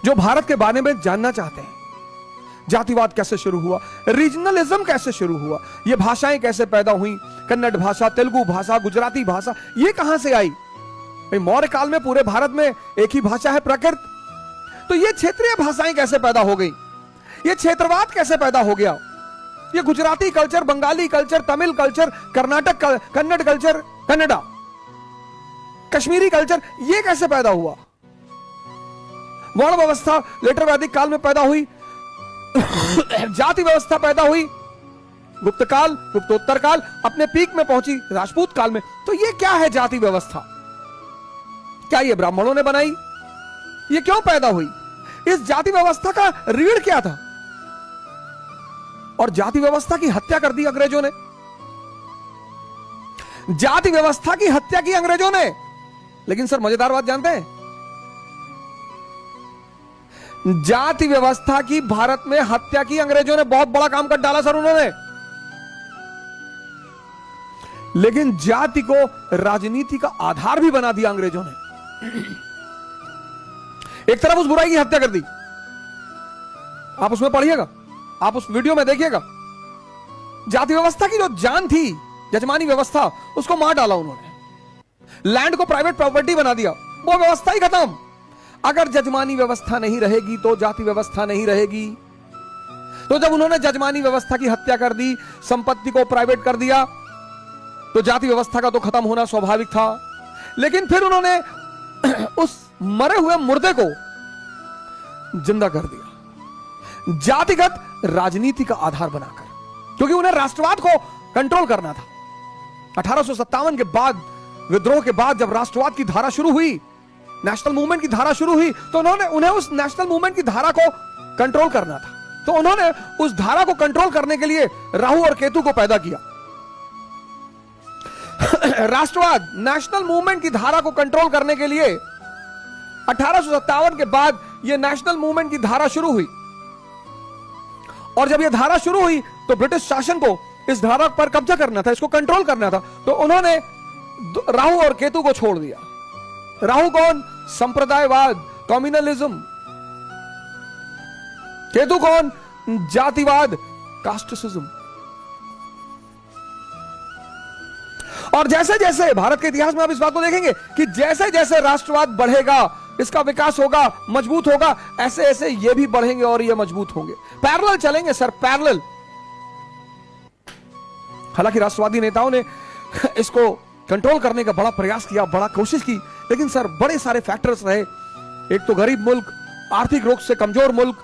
जो भारत के बारे में जानना चाहते हैं। जातिवाद कैसे शुरू हुआ, रीजनलिज्म कैसे शुरू हुआ, ये भाषाएं कैसे पैदा हुई, कन्नड़ भाषा, तेलुगु भाषा, गुजराती भाषा, ये कहां से आई? मौर्य काल में पूरे भारत में एक ही भाषा है प्राकृत, तो ये क्षेत्रीय भाषाएं कैसे पैदा हो गई, ये क्षेत्रवाद कैसे पैदा हो गया, ये Gujarati culture, Bengali culture, Tamil culture, Karnataka Kannada culture, Kannada, Kashmiri culture, ये कैसे पैदा हुआ? वर्ण व्यवस्था लेटर वैदिक काल में पैदा हुई, जाति व्यवस्था पैदा हुई गुप्त काल, गुप्तोत्तर काल, अपने पीक में पहुंची राजपूत काल में। तो ये क्या है जाति व्यवस्था? क्या ये ब्राह्मणों ने बनाई? ये क्यों पैदा हुई? इस जाति व्यवस्था का रीढ़ क्या था? और जाति व्यवस्था की हत्या कर दी अंग्रेजों ने। जाति व्यवस्था की हत्या की अंग्रेजों ने। लेकिन सर मजेदार बात जानते हैं, जाति व्यवस्था की भारत में हत्या की अंग्रेजों ने, बहुत बड़ा काम कर डाला सर उन्होंने। लेकिन जाति को राजनीति का आधार भी बना दिया अंग्रेजों ने। एक तरफ उस बुराई की हत्या कर दी, आप उसमें पढ़िएगा, आप उस वीडियो में देखिएगा। जाति व्यवस्था की जो जान थी, यजमानी व्यवस्था, उसको मार डाला उन्होंने। लैंड को प्राइवेट प्रॉपर्टी बना दिया, वो व्यवस्था ही खत्म। अगर जजमानी व्यवस्था नहीं रहेगी तो जाति व्यवस्था नहीं रहेगी। तो जब उन्होंने जजमानी व्यवस्था की हत्या कर दी, संपत्ति को प्राइवेट कर दिया, तो जाति व्यवस्था का तो खत्म होना स्वाभाविक था। लेकिन फिर उन्होंने उस मरे हुए मुर्दे को जिंदा कर दिया, जातिगत राजनीति का आधार बनाकर, क्योंकि उन्हें राष्ट्रवाद को कंट्रोल करना था। 1857 के बाद, विद्रोह के बाद, जब राष्ट्रवाद की धारा शुरू हुई, नेशनल मूवमेंट की धारा शुरू हुई, तो उन्हें उस नेशनल मूवमेंट की धारा को कंट्रोल करना था। तो उन्होंने उस धारा को कंट्रोल करने के लिए राहु और केतु को पैदा किया। राष्ट्रवाद, नेशनल मूवमेंट की धारा को कंट्रोल करने के लिए 1857 के बाद यह नेशनल मूवमेंट की धारा शुरू हुई। और जब यह धारा शुरू हुई तो ब्रिटिश शासन को इस धारा पर कब्जा करना था, इसको कंट्रोल करना था। तो उन्होंने राहु और केतु को छोड़ दिया। राहु कौन? संप्रदायवाद, कम्युनलिज्म। केतु कौन? जातिवाद, कास्टिसिज्म। और जैसे जैसे भारत के इतिहास में आप इस बात को देखेंगे कि जैसे जैसे राष्ट्रवाद बढ़ेगा, इसका विकास होगा, मजबूत होगा, ऐसे ऐसे ये भी बढ़ेंगे और ये मजबूत होंगे। पैरेलल चलेंगे सर, पैरेलल। हालांकि राष्ट्रवादी नेताओं ने इसको कंट्रोल करने का बड़ा प्रयास किया, बड़ा कोशिश की, लेकिन सर बड़े सारे फैक्टर्स रहे। एक तो गरीब मुल्क, आर्थिक रूप से कमजोर मुल्क,